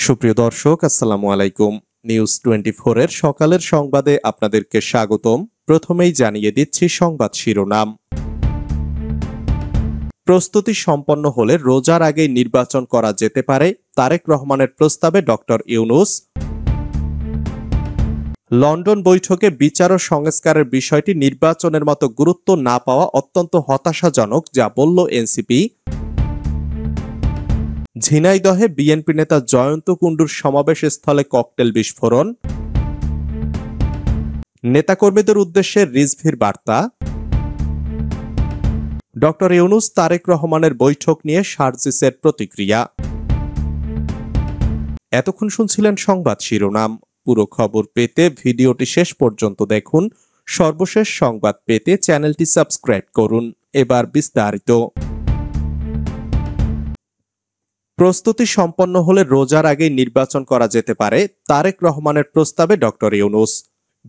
সুপ্রিয় দর্শক, আসসালামু আলাইকুম। নিউজ 24 এর সকালের সংবাদে আপনাদেরকে স্বাগতম। প্রথমেই জানিয়ে দিচ্ছি সংবাদ শিরোনাম। প্রস্তুতি সম্পন্ন হলে রোজার আগেই নির্বাচন করা যেতে পারে, তারেক রহমানের প্রস্তাবে ডক্টর ইউনূস। লন্ডন বৈঠকে বিচার ও সংস্কারের বিষয়টি নির্বাচনের মতো গুরুত্ব না পাওয়া অত্যন্ত হতাশাজনক, যা বলল এনসিপি। ঝিনাইদহে বিএনপি নেতা জয়ন্ত কুণ্ডুর সমাবেশ স্থলে ককটেল বিস্ফোরণ। নেতাকর্মীদের উদ্দেশ্যে রিজভির বার্তা। ডক্টর ইউনূস তারেক রহমানের বৈঠক নিয়ে সার্জিসের প্রতিক্রিয়া। এতক্ষণ শুনছিলেন সংবাদ শিরোনাম। পুরো খবর পেতে ভিডিওটি শেষ পর্যন্ত দেখুন। সর্বশেষ সংবাদ পেতে চ্যানেলটি সাবস্ক্রাইব করুন। এবার বিস্তারিত। প্রস্তুতি সম্পন্ন হলে রোজার আগেই নির্বাচন করা যেতে পারে, তারেক রহমানের প্রস্তাবে ডক্টর ইউনূস।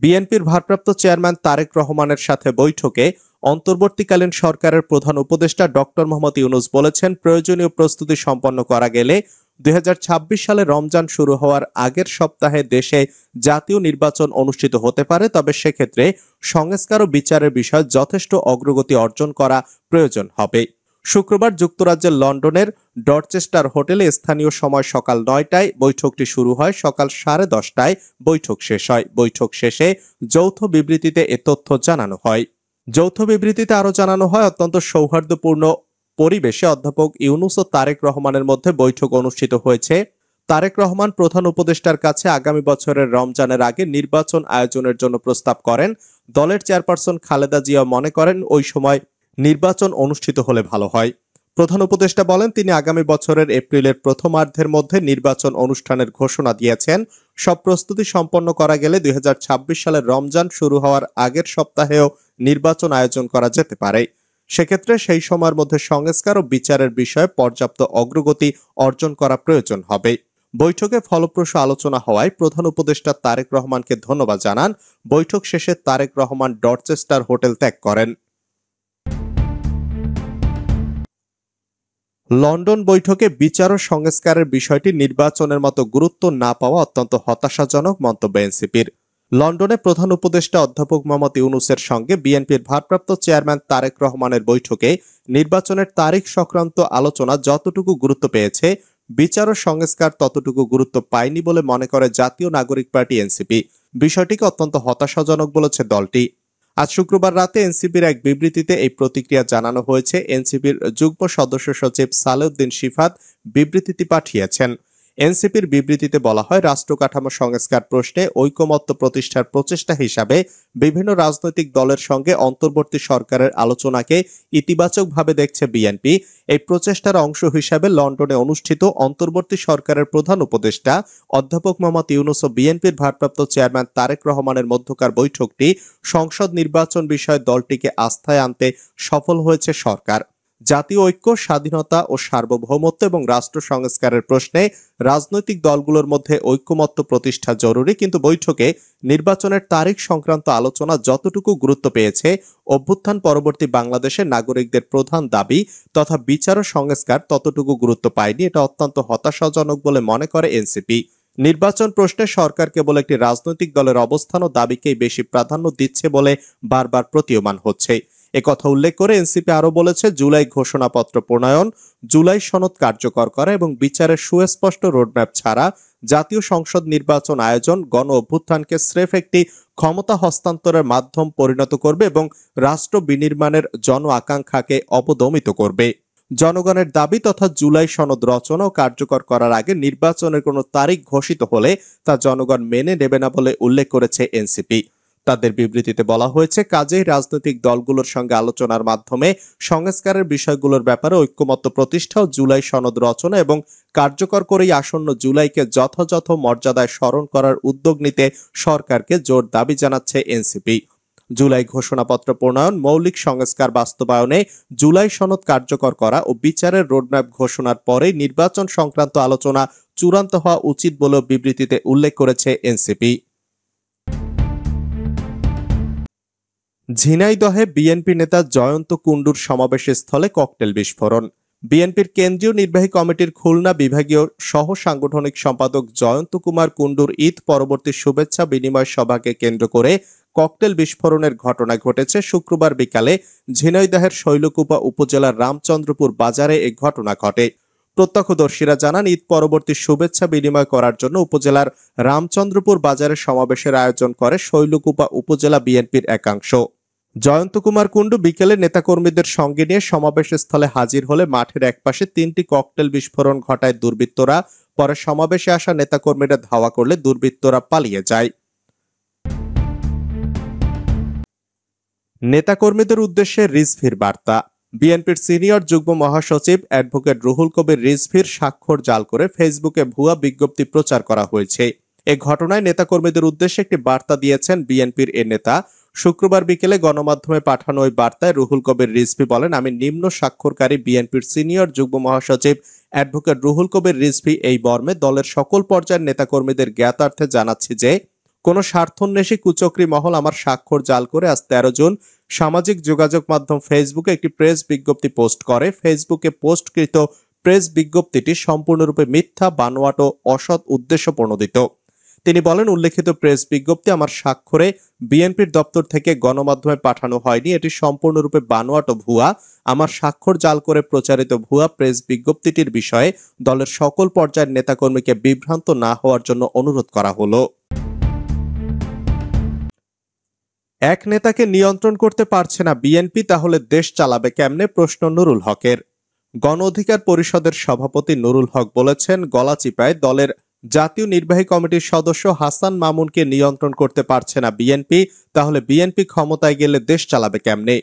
বিএনপির ভারপ্রাপ্ত চেয়ারম্যান তারেক রহমানের সাথে বৈঠকে অন্তর্বর্তীকালীন সরকারের প্রধান উপদেষ্টা ডক্টর মোহাম্মদ ইউনূস বলেছেন, প্রয়োজনীয় প্রস্তুতি সম্পন্ন করা গেলে 2026 সালে রমজান শুরু হওয়ার আগের সপ্তাহে দেশে জাতীয় নির্বাচন অনুষ্ঠিত হতে পারে। তবে সেক্ষেত্রে সংস্কার ও বিচারের বিষয়ে যথেষ্ট অগ্রগতি অর্জন করা প্রয়োজন হবে। শুক্রবার যুক্তরাজ্যের লন্ডনের ডরচেস্টার হোটেলে স্থানীয় সময় সকাল 9টায় বৈঠকটি শুরু হয়। সকাল 10:30টায় বৈঠক শেষ হয়। বৈঠক শেষে যৌথ বিবৃতিতে এ তথ্য জানানো হয়। যৌথ বিবৃতিতে আরও জানানো হয়, অত্যন্ত সৌহার্দ্যপূর্ণ পরিবেশে অধ্যাপক ইউনূস ও তারেক রহমানের মধ্যে বৈঠক অনুষ্ঠিত হয়েছে। তারেক রহমান প্রধান উপদেষ্টার কাছে আগামী বছরের রমজানের আগে নির্বাচন আয়োজনের জন্য প্রস্তাব করেন। দলের চেয়ারপারসন খালেদা জিয়া মনে করেন ওই সময় নির্বাচন অনুষ্ঠিত হলে ভালো হয়। প্রধান উপদেষ্টা বলেন, তিনি আগামী বছরের এপ্রিলের প্রথমার্ধের মধ্যে নির্বাচন অনুষ্ঠানের ঘোষণা দিয়েছেন। সব প্রস্তুতি সম্পন্ন করা গেলে 2026 সালের রমজান শুরু হওয়ার আগের সপ্তাহেও নির্বাচন আয়োজন করা যেতে পারে। সেক্ষেত্রে সেই সময়ের মধ্যে সংস্কার ও বিচারের বিষয়ে পর্যাপ্ত অগ্রগতি অর্জন করা প্রয়োজন হবে। বৈঠকে ফলপ্রসূ আলোচনা হওয়ায় প্রধান উপদেষ্টা তারেক রহমানকে ধন্যবাদ জানান। বৈঠক শেষে তারেক রহমান ডরচেস্টার হোটেল ত্যাগ করেন। লন্ডন বৈঠকে বিচার ও সংস্কারের বিষয়টি নির্বাচনের মতো গুরুত্ব না পাওয়া অত্যন্ত হতাশাজনক, মন্তব্য এনসিপির। লন্ডনে প্রধান উপদেষ্টা অধ্যাপক মোহাম্মদ ইউনূসের সঙ্গে বিএনপির ভারপ্রাপ্ত চেয়ারম্যান তারেক রহমানের বৈঠকে নির্বাচনের তারিখ সংক্রান্ত আলোচনা যতটুকু গুরুত্ব পেয়েছে, বিচার ও সংস্কার ততটুকু গুরুত্ব পায়নি বলে মনে করে জাতীয় নাগরিক পার্টি এনসিপি। বিষয়টিকে অত্যন্ত হতাশাজনক বলেছে দলটি। আজ শুক্রবার রাতে এনসিপির এক বিবৃতিতে এই প্রতিক্রিয়া জানানো হয়েছে। এনসিপির যুগ্ম সদস্য সচিব সালেউদ্দিন শিফাত বিবৃতিটি পাঠিয়েছেন। এনসিপির বিবৃতিতে বলা হয়, রাষ্ট্র কাঠামো সংস্কার প্রশ্নে ঐকমত্য প্রতিষ্ঠার প্রচেষ্টা হিসাবে বিভিন্ন রাজনৈতিক দলের সঙ্গে অন্তর্বর্তী সরকারের আলোচনাকে ইতিবাচকভাবে দেখছে বিএনপি। এই প্রচেষ্টার অংশ হিসাবে লন্ডনে অনুষ্ঠিত অন্তর্বর্তী সরকারের প্রধান উপদেষ্টা অধ্যাপক মোহাম্মদ ইউনূস ও বিএনপির ভারপ্রাপ্ত চেয়ারম্যান তারেক রহমানের মধ্যকার বৈঠকটি সংসদ নির্বাচন বিষয়ে দলটিকে আস্থায় আনতে সফল হয়েছে সরকার। জাতীয় ঐক্য, স্বাধীনতা ও সার্বভৌমত্ব এবং রাষ্ট্র সংস্কারের প্রশ্নে রাজনৈতিক দলগুলোর মধ্যে ঐকমত্য প্রতিষ্ঠা জরুরি, কিন্তু বৈঠকে নির্বাচনের তারিখ সংক্রান্ত আলোচনা যতটুকু গুরুত্ব পেয়েছে, অভ্যুত্থান পরবর্তী বাংলাদেশের নাগরিকদের প্রধান দাবি তথা বিচার ও সংস্কার ততটুকু গুরুত্ব পায়নি। এটা অত্যন্ত হতাশাজনক বলে মনে করে এনসিপি। নির্বাচন প্রশ্নে সরকার কেবল একটি রাজনৈতিক দলের অবস্থান ও দাবিকেই বেশি প্রাধান্য দিচ্ছে বলে বারবার প্রতীয়মান হচ্ছে। একথা উল্লেখ করে এনসিপি আরো বলেছে, জুলাই ঘোষণাপত্র প্রণয়ন, জুলাই সনদ কার্যকর করা এবং বিচারের সুস্পষ্ট রোডম্যাপ ছাড়া জাতীয় সংসদ নির্বাচন আয়োজন গণ অভ্যুত্থানকে স্রেফ একটি ক্ষমতা হস্তান্তরের মাধ্যম পরিণত করবে এবং রাষ্ট্র বিনির্মাণের জন আকাঙ্ক্ষাকে অপদমিত করবে। জনগণের দাবি তথা জুলাই সনদ রচনা ও কার্যকর করার আগে নির্বাচনের কোনো তারিখ ঘোষিত হলে তা জনগণ মেনে নেবে না বলে উল্লেখ করেছে এনসিপি। তাদের বিবৃতিতে বলা হয়েছে, কাজেই রাজনৈতিক দলগুলোর সঙ্গে আলোচনার মাধ্যমে সংস্কারের বিষয়গুলোর ব্যাপারে ঐক্যমত্য প্রতিষ্ঠা ও জুলাই সনদ রচনা এবং কার্যকর করেই আসন্ন জুলাইকে যথাযথ মর্যাদায় স্মরণ করার উদ্যোগ নিতে সরকারকে জোর দাবি জানাচ্ছে এনসিপি। জুলাই ঘোষণাপত্র প্রণয়ন, মৌলিক সংস্কার বাস্তবায়নে, জুলাই সনদ কার্যকর করা ও বিচারের রোডম্যাপ ঘোষণার পরে নির্বাচন সংক্রান্ত আলোচনা চূড়ান্ত হওয়া উচিত বলেও বিবৃতিতে উল্লেখ করেছে এনসিপি। ঝিনাইদহে বিএনপি নেতা জয়ন্ত কুণ্ডুর সমাবেশ স্থলে ককটেল বিস্ফোরণ। বিএনপির কেন্দ্রীয় নির্বাহী কমিটির খুলনা বিভাগীয় সহ সাংগঠনিক সম্পাদক জয়ন্ত কুমার কুণ্ডুর ঈদ পরবর্তী শুভেচ্ছা বিনিময় সভাকে কেন্দ্র করে ককটেল বিস্ফোরণের ঘটনা ঘটেছে শুক্রবার বিকালে ঝিনাইদহের শৈলকুপা উপজেলার রামচন্দ্রপুর বাজারে এই ঘটনা ঘটে। প্রত্যক্ষদর্শীরা জানান, ঈদ পরবর্তী শুভেচ্ছা বিনিময় করার জন্য উপজেলার রামচন্দ্রপুর বাজারে সমাবেশের আয়োজন করে শৈলকুপা উপজেলা বিএনপির একাংশ। জয়ন্ত কুমার কুণ্ডু বিকেলে নেতাকর্মীদের সঙ্গে নিয়ে সমাবেশ স্থলে হাজির হলে মাঠের একপাশে 3টি ককটেল বিস্ফোরণ ঘটায় দুর্বৃত্তরা। পরে সমাবেশে আসা নেতাকর্মীরা ধাওয়া করলে দুর্বৃত্তরা পালিয়ে যায়। নেতাকর্মীদের উদ্দেশ্যে রিজভির বার্তা। বিএনপির সিনিয়র যুগ্ম মহাসচিব অ্যাডভোকেট রুহুল কবির রিজভির স্বাক্ষর জাল করে ফেসবুকে ভুয়া বিজ্ঞপ্তি প্রচার করা হয়েছে। এ ঘটনায় নেতাকর্মীদের উদ্দেশ্যে একটি বার্তা দিয়েছেন বিএনপির এ নেতা। শুক্রবার বিকেলে গণমাধ্যমে পাঠানো ওই বার্তায় রুহুল কবির রিজভী বলেন, আমি নিম্ন স্বাক্ষরকারী বিএনপির সিনিয়র যুগ্ম মহাসচিব অ্যাডভোকেট রুহুল কবির রিজভী এই মর্মে দলের সকল পর্যায়ের নেতাকর্মীদের জ্ঞাতার্থে জানাচ্ছি যে কোন স্বার্থন্বেষী কুচক্রী মহল আমার স্বাক্ষর জাল করে আজ 13 জুন সামাজিক যোগাযোগ মাধ্যম ফেসবুকে একটি প্রেস বিজ্ঞপ্তি পোস্ট করে। ফেসবুকে পোস্টকৃত প্রেস বিজ্ঞপ্তিটি সম্পূর্ণরূপে মিথ্যা, বানোয়াট ও অসৎ উদ্দেশ্য প্রণোদিত। তিনি বলেন, উল্লেখিত প্রেস বিজ্ঞপ্তি আমার স্বাক্ষরে বিএনপির দপ্তর থেকে গণমাধ্যমে পাঠানো হয়নি। এটি সম্পূর্ণরূপে বানোয়াট ও ভুয়া। আমার স্বাক্ষর জাল করে প্রচারিত ভুয়া প্রেস বিজ্ঞপ্তিটির বিষয়ে দলের সকল পর্যায়ের নেতাকর্মীকে বিভ্রান্ত না হওয়ার জন্য অনুরোধ করা হলো। এক নেতাকে নিয়ন্ত্রণ করতে পারছে না বিএনপি, তাহলে দেশ চালাবে কেমনে? প্রশ্ন নুরুল হকের। গণ অধিকার পরিষদের সভাপতি নুরুল হক বলেছেন, গলাচিপায় দলের জাতীয় নির্বাহী কমিটির সদস্য হাসান মামুনকে নিয়ন্ত্রণ করতে পারছে না বিএনপি, তাহলে বিএনপি ক্ষমতায় গেলে দেশ চালাবে কেমনে?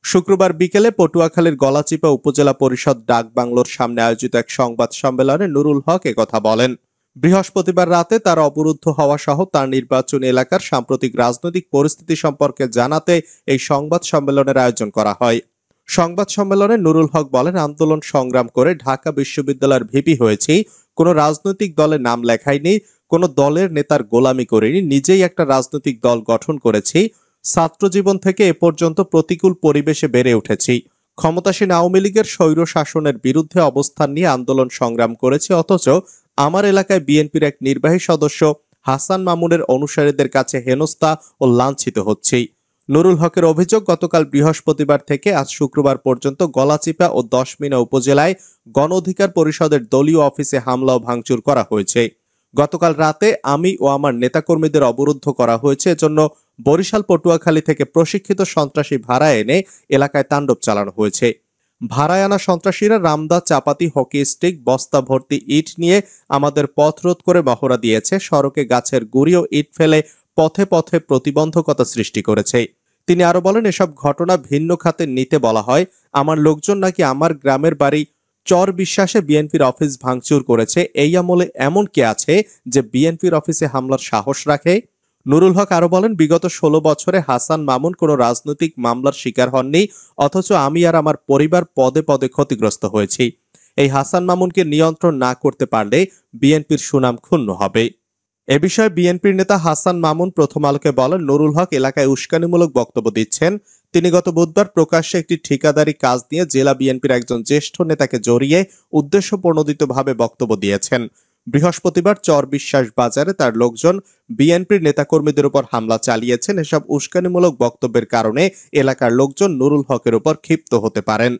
শুক্রবার বিকেলে পটুয়াখালীর গলাচিপা উপজেলা পরিষদ ডাক বাংলোর সামনে আয়োজিত এক সংবাদ সম্মেলনে নুরুল হক একথা বলেন। বৃহস্পতিবার রাতে তার অবরুদ্ধ হওয়া সহ তার নির্বাচনী এলাকার সাম্প্রতিক রাজনৈতিক পরিস্থিতি সম্পর্কে জানাতে এই সংবাদ সম্মেলনের আয়োজন করা হয়। সংবাদ সম্মেলনে নুরুল হক বলেন, আন্দোলন সংগ্রাম করে ঢাকা বিশ্ববিদ্যালয়ের ভিপি হয়েছি, কোনো রাজনৈতিক দলে নাম লেখাইনি, কোনো দলের নেতার গোলামি করিনি, নিজেই একটা রাজনৈতিক দল গঠন করেছি। ছাত্র জীবন থেকে এ পর্যন্ত প্রতিকূল পরিবেশে বেড়ে উঠেছি। ক্ষমতাসীন আওয়ামী লীগের স্বৈর শাসনের বিরুদ্ধে অবস্থান নিয়ে আন্দোলন সংগ্রাম করেছি, অথচ আমার এলাকায় বিএনপির এক নির্বাহী সদস্য হাসান মামুনের অনুসারীদের কাছে হেনস্থা ও লাঞ্ছিত হচ্ছি। নুরুল হকের অভিযোগ, গতকাল বৃহস্পতিবার থেকে আজ শুক্রবার পর্যন্ত গলাচিপা ও দশমিনা উপজেলায় গণ অধিকার পরিষদের দলীয় অফিসে হামলা ও ভাঙচুর করা হয়েছে। গতকাল রাতে আমি ও আমার নেতাকর্মীদের অবরুদ্ধ করা হয়েছে। এজন্য বরিশাল, পটুয়াখালী থেকে প্রশিক্ষিত সন্ত্রাসী ভাড়া এনে এলাকায় তাণ্ডব চালানো হয়েছে। ভাড়ায় আনা সন্ত্রাসীরা রামদা, চাপাতি, হকি স্টিক, বস্তা ভর্তি ইট নিয়ে আমাদের পথ রোধ করে মহড়া দিয়েছে। সড়কে গাছের গুঁড়ি ও ইট ফেলে পথে পথে প্রতিবন্ধকতা সৃষ্টি করেছে। তিনি আরো বলেন, এসব ঘটনা ভিন্ন খাতে নিতে বলা হয়। আমার লোকজন নাকি আমার গ্রামের বাড়ি চর বিশ্বাসে বিএনপির অফিস ভাঙচুর করেছে। এই আমলে এমন কে আছে যে বিএনপির অফিসে হামলার সাহস রাখে? নুরুল হক আরো বলেন, বিগত 16 বছরে হাসান মামুন কোনো রাজনৈতিক মামলার শিকার হননি, অথচ আমি আর আমার পরিবার পদে পদে ক্ষতিগ্রস্ত হয়েছি। এই হাসান মামুনকে নিয়ন্ত্রণ না করতে পারলে বিএনপির সুনাম ক্ষুণ্ণ হবে। এ বিষয়ে বিএনপির নেতা হাসান মামুন প্রথম আলোকে বলেন, নুরুল হক এলাকায় উস্কানিমূলক বক্তব্য দিচ্ছেন। তিনি গত বুধবার প্রকাশ্যে একটি ঠিকাদারি কাজ নিয়ে জেলা বিএনপির একজন জ্যেষ্ঠ নেতাকে জড়িয়ে উদ্দেশ্যপ্রণোদিতভাবে বক্তব্য দিয়েছেন। বৃহস্পতিবার চর বিশ্বাস বাজারে তার লোকজন বিএনপির নেতাকর্মীদের উপর হামলা চালিয়েছেন। এসব উস্কানিমূলক বক্তব্যের কারণে এলাকার লোকজন নুরুল হকের উপর ক্ষিপ্ত হতে পারেন।